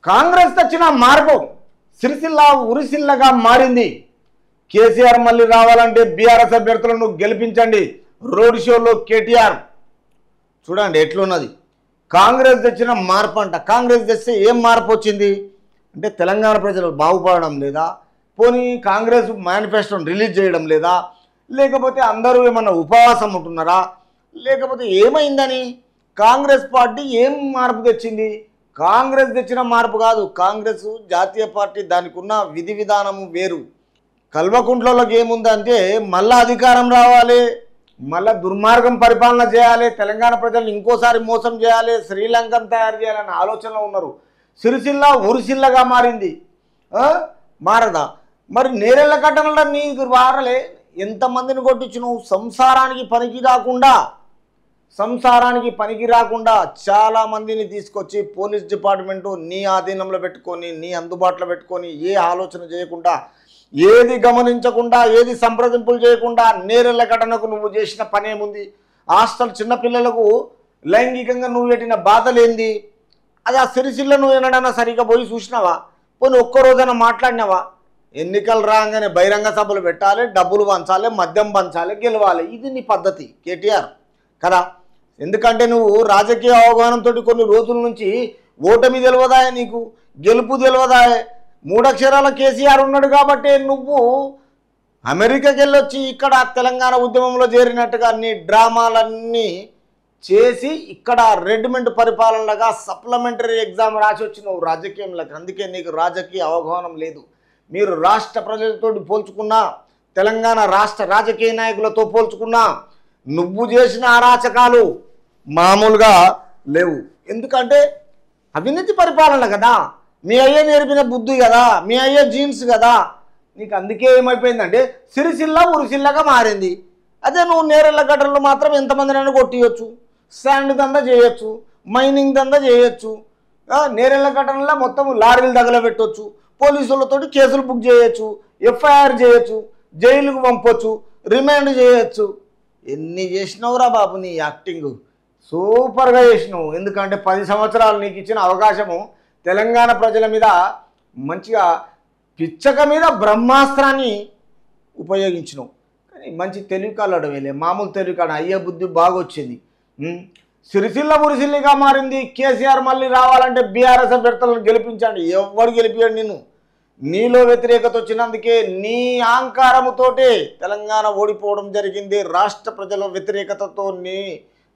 కాంగ్రెస్ తెచ్చిన మార్పు సిరిసిల్ల ఉరిసిల్లగా మారింది. కేసీఆర్ మళ్ళీ రావాలంటే బీఆర్ఎస్ అభ్యర్థులను గెలిపించండి. రోడ్ షోలో కేటీఆర్ చూడండి ఎట్లున్నది. కాంగ్రెస్ తెచ్చిన మార్పు అంట. కాంగ్రెస్ తెస్తే ఏం మార్పు వచ్చింది అంటే తెలంగాణ ప్రజలు బాగుపడడం లేదా, పోనీ కాంగ్రెస్ మేనిఫెస్టోని రిలీజ్ చేయడం లేదా, లేకపోతే అందరూ ఏమన్నా ఉపవాసం ఉంటున్నారా, లేకపోతే ఏమైందని కాంగ్రెస్ పార్టీ ఏం మార్పు తెచ్చింది? కాంగ్రెస్ తెచ్చిన మార్పు కాదు. కాంగ్రెస్ జాతీయ పార్టీ, దానికి ఉన్న విధి విధానము వేరు. కల్వకుంట్లలోకి ఏముందంటే మళ్ళా అధికారం రావాలి, మళ్ళా దుర్మార్గం పరిపాలన చేయాలి, తెలంగాణ ప్రజలను ఇంకోసారి మోసం చేయాలి, శ్రీలంకను తయారు చేయాలనే ఆలోచనలో ఉన్నారు. సిరిసిల్ల ఉరిసిల్లగా మారింది. మారదా? మరి నేరెళ్ళ కట్టడంలో నీకు వారలే ఎంతమందిని కొట్టించినావు? సంసారానికి పనికి రాకుండా చాలామందిని తీసుకొచ్చి పోలీస్ డిపార్ట్మెంటు నీ ఆధీనంలో పెట్టుకొని, నీ అందుబాటులో పెట్టుకొని, ఏ ఆలోచన చేయకుండా, ఏది గమనించకుండా, ఏది సంప్రదింపులు చేయకుండా నేరెళ్ళ ఘటనకు నువ్వు చేసిన పనేముంది? హాస్టల్ చిన్నపిల్లలకు లైంగికంగా నువ్వు పెట్టిన బాధలేంది? అది ఆ సిరిసిల్ల నువ్వు ఏనాడన్నా సరిగ్గా పోయి చూసినావా? పోనీ ఒక్కరోజైనా మాట్లాడినావా? ఎన్నికలు రాగానే బహిరంగ సభలు పెట్టాలి, డబ్బులు పంచాలి, మద్యం పంచాలి, గెలవాలి. ఇది నీ పద్ధతి కేటీఆర్ కదా. ఎందుకంటే నువ్వు రాజకీయ అవగాహనతో కొన్ని రోజుల నుంచి ఓటమి తెలియదా నీకు, గెలుపు తెలియదా? 3 అక్షరాల కేసీఆర్ ఉన్నాడు కాబట్టి నువ్వు అమెరికాకి వెళ్ళొచ్చి ఇక్కడ తెలంగాణ ఉద్యమంలో చేరినట్టుగా నీ డ్రామాలన్నీ చేసి ఇక్కడ రెడ్మెంట్ పరిపాలనగా సప్లిమెంటరీ ఎగ్జామ్ రాసి వచ్చినావు రాజకీయంలోకి. అందుకే నీకు రాజకీయ అవగాహన లేదు. మీరు రాష్ట్ర ప్రజలతో పోల్చుకున్నా, తెలంగాణ రాష్ట్ర రాజకీయ నాయకులతో పోల్చుకున్నా నువ్వు చేసిన అరాచకాలు మామూలుగా లేవు. ఎందుకంటే అవినీతి పరిపాలన కదా, మీ అయ్య నేర్పిన బుద్ధి కదా, మీ అయ్య జీన్స్ కదా. నీకు అందుకే ఏమైపోయిందంటే సిరిసిల్ల ఉరిసిల్లగా మారింది. అదే నువ్వు నేరెళ్ళ గడ్డలు మాత్రం ఎంతమందినైనా కొట్టియచ్చు, శాండ్ దందా చేయొచ్చు, మైనింగ్ దందా చేయొచ్చు, నేరెళ్ళ గడ్డలలో మొత్తం లారీలు తగలబెట్టవచ్చు, పోలీసులతో కేసులు బుక్ చేయొచ్చు, ఎఫ్ఐఆర్ చేయొచ్చు, జైలుకు పంపొచ్చు, రిమాండ్ చేయొచ్చు. ఎన్ని చేసినావురా బాబు నీ యాక్టింగ్? సూపర్గా చేసినావు. ఎందుకంటే 10 సంవత్సరాలు నీకు ఇచ్చిన అవకాశము తెలంగాణ ప్రజల మీద మంచిగా పిచ్చక మీద బ్రహ్మాస్త్రాన్ని ఉపయోగించినావు. కానీ మంచి తెలివి కాలాడు వెళ్ళే, మామూలు తెలివి కాడ అయ్యే బుద్ధి బాగా వచ్చింది. సిరిసిల్ల మురిసిల్లిగా మారింది. కేసీఆర్ మళ్ళీ రావాలంటే బీఆర్ఎస్ అభ్యర్థులను గెలిపించండి. ఎవరు గెలిపించండి నిన్ను? నీలో వ్యతిరేకత వచ్చినందుకే, నీ అహంకారముతోటే తెలంగాణ ఓడిపోవడం జరిగింది. రాష్ట్ర ప్రజల వ్యతిరేకతతో నీ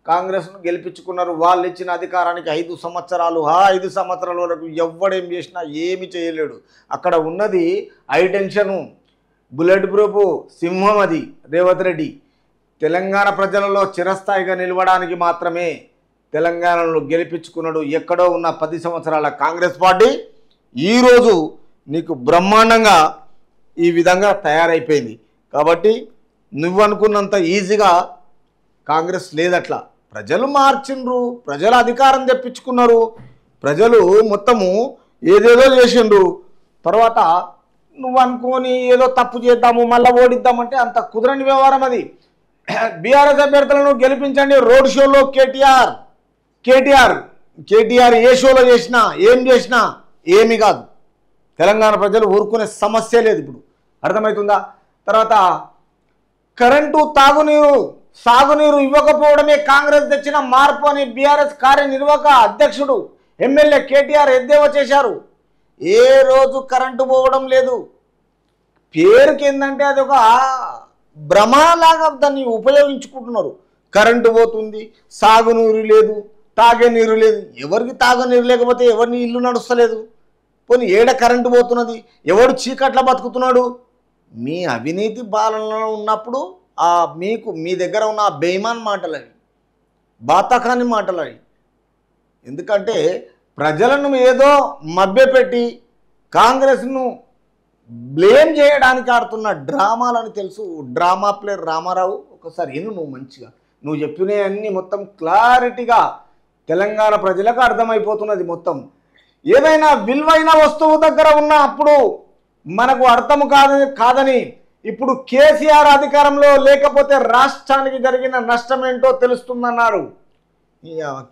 కాంగ్రెస్ను గెలిపించుకున్నారు. వాళ్ళు ఇచ్చిన అధికారానికి 5 సంవత్సరాలు. 5 సంవత్సరాల వరకు ఎవడేం చేసినా ఏమి చేయలేడు. అక్కడ ఉన్నది హైటెన్షను, బుల్లెట్ ప్రూఫ్ సింహం. అది రేవంత్ రెడ్డి తెలంగాణ ప్రజలలో చిరస్థాయిగా నిలవడానికి మాత్రమే తెలంగాణలో గెలిపించుకున్నాడు. ఎక్కడో ఉన్న 10 సంవత్సరాల కాంగ్రెస్ పార్టీ ఈరోజు నీకు బ్రహ్మాండంగా ఈ విధంగా తయారైపోయింది. కాబట్టి నువ్వు అనుకున్నంత ఈజీగా కాంగ్రెస్ లేదట్లా. ప్రజలు మార్చిండ్రు, ప్రజలు అధికారం తెప్పించుకున్నారు, ప్రజలు మొత్తము ఏదేదో చేసిండ్రు. తర్వాత నువ్వు అనుకోని ఏదో తప్పు చేద్దాము మళ్ళీ ఓడిద్దామంటే అంత కుదరని వ్యవహారం అది. బీఆర్ఎస్ అభ్యర్థులను గెలిపించండి. రోడ్ షోలో కేటీఆర్ ఏ షోలో చేసినా ఏం చేసినా ఏమి కాదు. తెలంగాణ ప్రజలు ఊరుకునే సమస్య లేదు ఇప్పుడు, అర్థమవుతుందా? తర్వాత కరెంటు, సాగునీరు ఇవ్వకపోవడమే కాంగ్రెస్ తెచ్చిన మార్పు అని బీఆర్ఎస్ కార్యనిర్వాహక అధ్యక్షుడు ఎమ్మెల్యే కేటీఆర్ ఎద్దేవా చేశారు. ఏ రోజు కరెంటు పోవడం లేదు. పేరుకి ఏంటంటే అది ఒక భ్రమలాగా దాన్ని ఉపయోగించుకుంటున్నారు. కరెంటు పోతుంది, సాగునీరు లేదు, తాగే నీరు లేదు. ఎవరికి తాగునీరు లేకపోతే ఎవరిని ఇల్లు నడుస్తలేదు? పోనీ ఏడ కరెంటు పోతున్నది? ఎవడు చీకట్ల బతుకుతున్నాడు? మీ అవినీతి పాలనలో ఉన్నప్పుడు మీ దగ్గర ఉన్న బేయిమాన్ మాటలు అవి, బాతకాని మాటలు అవి. ఎందుకంటే ప్రజలను ఏదో మభ్యపెట్టి కాంగ్రెస్ను బ్లేమ్ చేయడానికి ఆడుతున్న డ్రామాలని తెలుసు. డ్రామా ప్లేయర్ రామారావు, ఒకసారి నువ్వు మంచిగా నువ్వు చెప్పినవన్నీ మొత్తం క్లారిటీగా తెలంగాణ ప్రజలకు అర్థమైపోతున్నది. మొత్తం ఏదైనా విలువైన వస్తువు దగ్గర ఉన్న అప్పుడు మనకు అర్థం కాదని ఇప్పుడు కేసీఆర్ అధికారంలో లేకపోతే రాష్ట్రానికి జరిగిన నష్టం ఏంటో తెలుస్తుందన్నారు.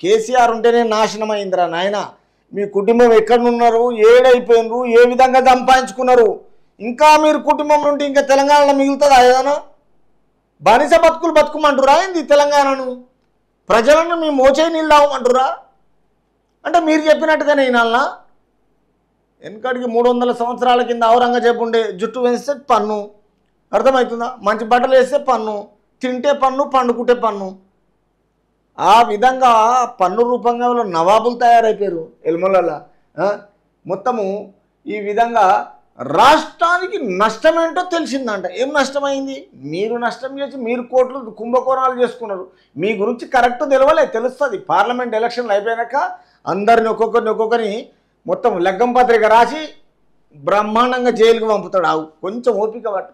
కేసీఆర్ ఉంటేనే నాశనం అయిందిరా నాయన. మీ కుటుంబం ఎక్కడున్నారు, ఏడైపోయినరు, ఏ విధంగా సంపాదించుకున్నారు? ఇంకా మీరు కుటుంబం నుండి ఇంకా తెలంగాణలో మిగులుతుందా ఏదైనా? బానిస బతుకులు బతుకుమంటురా ఏంది తెలంగాణను? ప్రజలను మీ మోచే నీళ్ళు తాగమంటురా? అంటే మీరు చెప్పినట్టుగానే ఈనాలనా? వెనకడికి 300 సంవత్సరాల కింద ఔరంగజేబు ఉండే జుట్టు వేస్తే పన్ను, అర్థమవుతుందా? మంచి బట్టలు వేస్తే పన్ను, తింటే పన్ను, పండుకుంటే పన్ను. ఆ విధంగా పన్ను రూపంగా నవాబులు తయారైపోయారు ఎల్మలలో. మొత్తము ఈ విధంగా రాష్ట్రానికి నష్టమేంటో తెలిసిందంట. ఏం నష్టమైంది? మీరు నష్టం చేసి మీరు కోట్లు కుంభకోణాలు చేసుకున్నారు. మీ గురించి కరెక్ట్ తెలవలే, తెలుస్తుంది. పార్లమెంట్ ఎలక్షన్లు అయిపోయాక అందరిని ఒక్కొక్కరిని మొత్తం లగ్గం పత్రిక రాసి బ్రహ్మాండంగా జైలుకి పంపుతాడు. ఆవు కొంచెం ఓపిక పట్టు.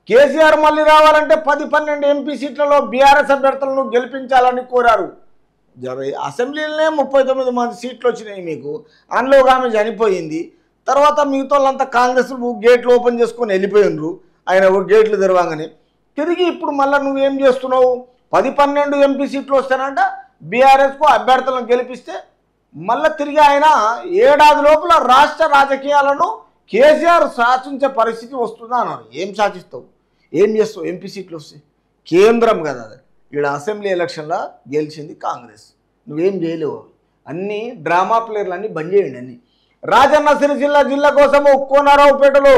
కేసీఆర్ మళ్ళీ రావాలంటే 10-12 ఎంపీ సీట్లలో బీఆర్ఎస్ అభ్యర్థులను గెలిపించాలని కోరారు. అసెంబ్లీలోనే 39 మంది సీట్లు వచ్చినాయి మీకు. అందులో ఆమె చనిపోయింది. తర్వాత మిగతా వాళ్ళంతా కాంగ్రెస్ గేట్లు ఓపెన్ చేసుకొని వెళ్ళిపోయినరు. ఆయన గేట్లు తెరవగానే తిరిగి ఇప్పుడు మళ్ళీ నువ్వేం చేస్తున్నావు? 10-12 ఎంపీ సీట్లు వస్తానంట బీఆర్ఎస్కు అభ్యర్థులను గెలిపిస్తే మళ్ళీ తిరిగి ఆయన ఏడాది లోపల రాష్ట్ర రాజకీయాలను కేసీఆర్ శాసించే పరిస్థితి వస్తుందా అన్నారు. ఏం శాసిస్తావు? ఏం చేస్తావు? ఎంపీ సీట్లు వస్తాయి. కేంద్రం కదా అది. ఇక్కడ అసెంబ్లీ ఎలక్షన్లో గెలిచింది కాంగ్రెస్. నువ్వేం చేయలేవు. అన్నీ డ్రామా ప్లేయర్లు బంద్ చేయండి అన్నీ. రాజన్న సిరిసిల్ల జిల్లా కోసము కోనరావుపేటలో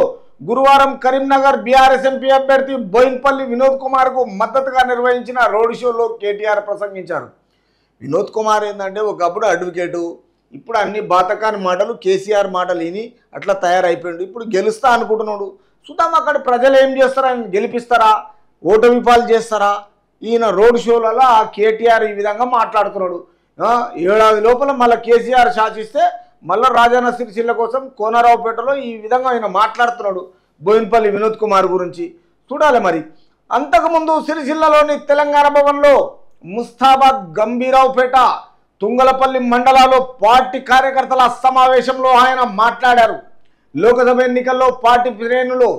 గురువారం కరీంనగర్ బీఆర్ఎస్ ఎంపీ అభ్యర్థి బోయిన్పల్లి వినోద్ కుమార్కు మద్దతుగా నిర్వహించిన రోడ్ షోలో కేటీఆర్ ప్రసంగించారు. వినోద్ కుమార్ ఏంటంటే ఒకప్పుడు అడ్వకేటు, ఇప్పుడు అన్ని బాతకాని మాటలు కేసీఆర్ మాటలు విని అట్లా తయారైపోయాడు. ఇప్పుడు గెలుస్తా అనుకుంటున్నాడు. చూద్దాం అక్కడ ప్రజలు ఏం చేస్తారా? ఆయన గెలిపిస్తారా, ఓటమి పాలు చేస్తారా? ఈయన రోడ్ షోలలో ఆ కేటీఆర్ ఈ విధంగా మాట్లాడుతున్నాడు. ఏడాది లోపల మళ్ళీ కేసీఆర్ శాసిస్తే మళ్ళీ రాజన్న సిరిసిల్ల కోసం కోనరావుపేటలో ఈ విధంగా ఆయన మాట్లాడుతున్నాడు బోయిన్పల్లి వినోద్ కుమార్ గురించి. చూడాలి మరి. అంతకుముందు సిరిసిల్లలోని తెలంగాణ భవన్లో ముస్తాబాద్, గంభీరావుపేట, తుంగలపల్లి మండలాల్లో పార్టీ కార్యకర్తల సమావేశంలో ఆయన మాట్లాడారు. లోక్సభ ఎన్నికల్లో పార్టీ శ్రేణులు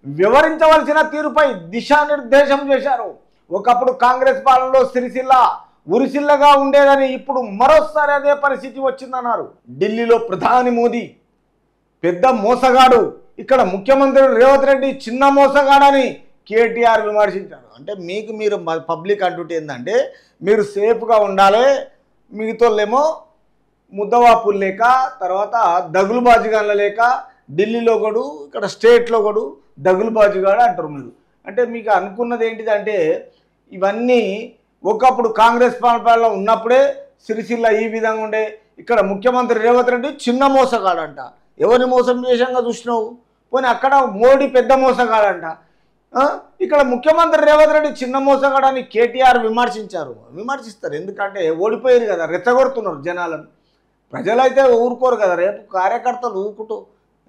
వివరించవలసిన తీరుపై దిశానిర్దేశం చేశారు. ఒకప్పుడు కాంగ్రెస్ పాలనలో సిరిసిల్ల ఉరిసిల్లగా ఉండేదని ఇప్పుడు మరోసారి అదే పరిస్థితి వచ్చిందన్నారు. ఢిల్లీలో ప్రధాని మోదీ పెద్ద మోసగాడు, ఇక్కడ ముఖ్యమంత్రి రేవంత్ రెడ్డి చిన్న మోసగాడని కేటీఆర్ విమర్శించారు. అంటే మీరు పబ్లిక్ అంటుంటే ఏంటంటే మీరు సేఫ్గా ఉండాలి, మిగతాళ్ళేమో ముద్దవాపులు లేక తర్వాత దగులుబాజుగాన్ల లేక ఢిల్లీలో గడు ఇక్కడ స్టేట్లో గడు దగులుబాజుగాడు అంటారు మీరు. అంటే మీకు అనుకున్నది ఏంటిదంటే ఇవన్నీ ఒకప్పుడు కాంగ్రెస్ పాలనలో ఉన్నప్పుడే సిరిసిల్ల ఈ విధంగా ఉండే, ఇక్కడ ముఖ్యమంత్రి రేవంత్ రెడ్డి చిన్న మోసగాడంట. ఎవరిని మోసం చేశాంగా చూసినావు? పోనీ అక్కడ మోడీ పెద్ద మోసగాడంట. ఇక్కడ ముఖ్యమంత్రి రేవంత్ రెడ్డి చిన్న మోసగాడని కేటీఆర్ విమర్శిస్తారు. ఎందుకంటే ఓడిపోయారు కదా, రెచ్చగొడుతున్నారు జనాలను. ప్రజలైతే ఊరుకోరు కదా. రేపు కార్యకర్తలు ఊరుకుంటూ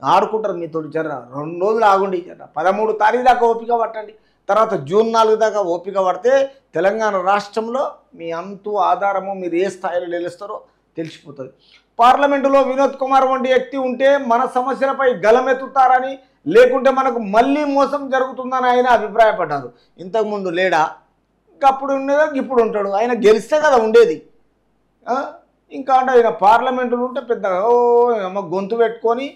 ఆడుకుంటారు మీతో. జర 2 రోజులు ఆగుండి, 13 తారీఖు దాకా ఓపిక పట్టండి. తర్వాత జూన్ 4 దాకా ఓపిక పడితే తెలంగాణ రాష్ట్రంలో మీ అంతు ఆధారము మీరు ఏ స్థాయిలో నిలుస్తారో తెలిసిపోతుంది. పార్లమెంటులో వినోద్ కుమార్ వంటి వ్యక్తి ఉంటే మన సమస్యలపై గలమెత్తుతారని, లేకుంటే మనకు మళ్ళీ మోసం జరుగుతుందని ఆయన అభిప్రాయపడ్డారు. ఇంతకుముందు లేడా? అప్పుడు ఉండేదా ఇప్పుడు ఉంటాడు. ఆయన గెలిస్తే కదా ఉండేది. ఇంకా అంటే ఆయన పార్లమెంటులో ఉంటే పెద్ద గొంతు పెట్టుకొని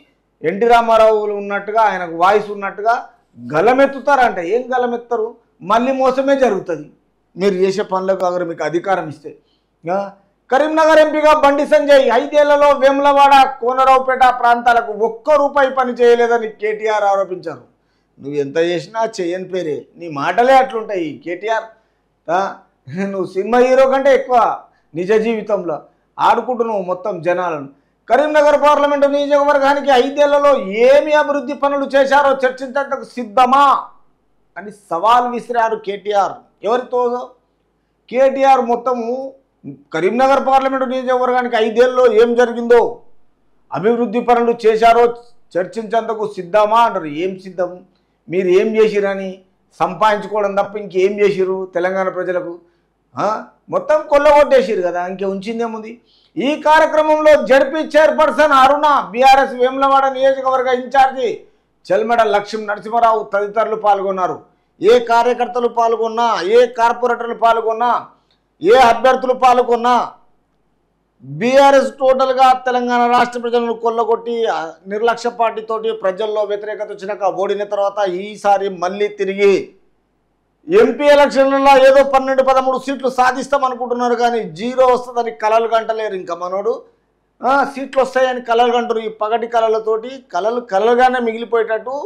ఎన్టీ రామారావు ఉన్నట్టుగా ఆయనకు వాయిస్ ఉన్నట్టుగా గలమెత్తుతారంట. ఏం గలమెత్తారు? మళ్ళీ మోసమే జరుగుతుంది మీరు చేసే పనులకు అగరు మీకు అధికారం ఇస్తే. కరీంనగర్ ఎంపీగా బండి సంజయ్ 5 ఏళ్లలో వేములవాడ, కోనరావుపేట ప్రాంతాలకు ₹1 పని చేయలేదని కేటీఆర్ ఆరోపించారు. నువ్వు ఎంత చేసినా చేయని పేరే, నీ మాటలే అట్లుంటాయి కేటీఆర్. నువ్వు సినిమా హీరో కంటే ఎక్కువ నిజ జీవితంలో ఆడుకుంటున్నావు మొత్తం జనాలను. కరీంనగర్ పార్లమెంటు నియోజకవర్గానికి 5 ఏళ్లలో ఏమి అభివృద్ధి పనులు చేశారో చర్చించేందుకు సిద్ధమా అని సవాల్ విసిరారు కేటీఆర్. ఎవరితో? కేటీఆర్ మొత్తము కరీంనగర్ పార్లమెంటు నియోజకవర్గానికి 5 ఏళ్ళలో ఏం జరిగిందో, అభివృద్ధి పనులు చేశారో చర్చించేందుకు సిద్ధమా అంటారు. ఏం సిద్ధం? మీరు ఏం చేసిరని సంపాదించుకోవడం తప్ప ఇంకేం చేసిరు తెలంగాణ ప్రజలకు? మొత్తం కొల్లగొట్టేసిరు కదా, ఇంకే ఉంచిందేముంది? ఈ కార్యక్రమంలో జడ్పీ చైర్పర్సన్ అరుణ, బీఆర్ఎస్ వేములవాడ నియోజకవర్గ ఇన్ఛార్జి చెల్మెడ లక్ష్మీ నరసింహారావు తదితరులు పాల్గొన్నారు. ఏ కార్యకర్తలు పాల్గొన్నా, ఏ కార్పొరేటర్లు పాల్గొన్నా, ఏ అభ్యర్థులు పాల్గొన్నా బీఆర్ఎస్ టోటల్గా తెలంగాణ రాష్ట్ర ప్రజలను కొల్లగొట్టి నిర్లక్ష్య పార్టీతోటి ప్రజల్లో వ్యతిరేకత వచ్చినాక ఓడిన తర్వాత ఈసారి మళ్ళీ తిరిగి ఎంపీ ఎలక్షన్లలో ఏదో 12-13 సీట్లు సాధిస్తాం అనుకుంటున్నారు, కానీ జీరో వస్తుందని కలలు గంటలేరు. ఇంకా మనోడు సీట్లు వస్తాయని కలలు గంటారు. ఈ పగటి కళలతోటి కలలుగానే మిగిలిపోయేటట్టు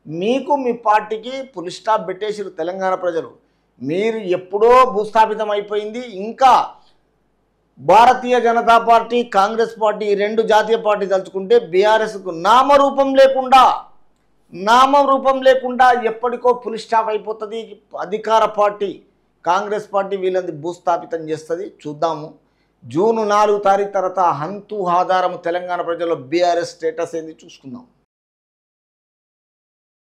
మీకు మీ పార్టీకి పులి స్టాప్ పెట్టేసారు తెలంగాణ ప్రజలు. మీరు ఎప్పుడో భూస్థాపితం అయిపోయింది. ఇంకా భారతీయ జనతా పార్టీ, కాంగ్రెస్ పార్టీ, ఈ రెండు జాతీయ పార్టీ తలుచుకుంటే బీఆర్ఎస్కు నామరూపం లేకుండా ఎప్పటికో పులి స్టాప్ అయిపోతుంది. అధికార పార్టీ కాంగ్రెస్ పార్టీ వీళ్ళని భూస్థాపితం చేస్తుంది. చూద్దాము. జూన్ 4 తారీఖు తర్వాత హంతు ఆధారం తెలంగాణ ప్రజల్లో బీఆర్ఎస్ స్టేటస్ ఏంది చూసుకుందాం.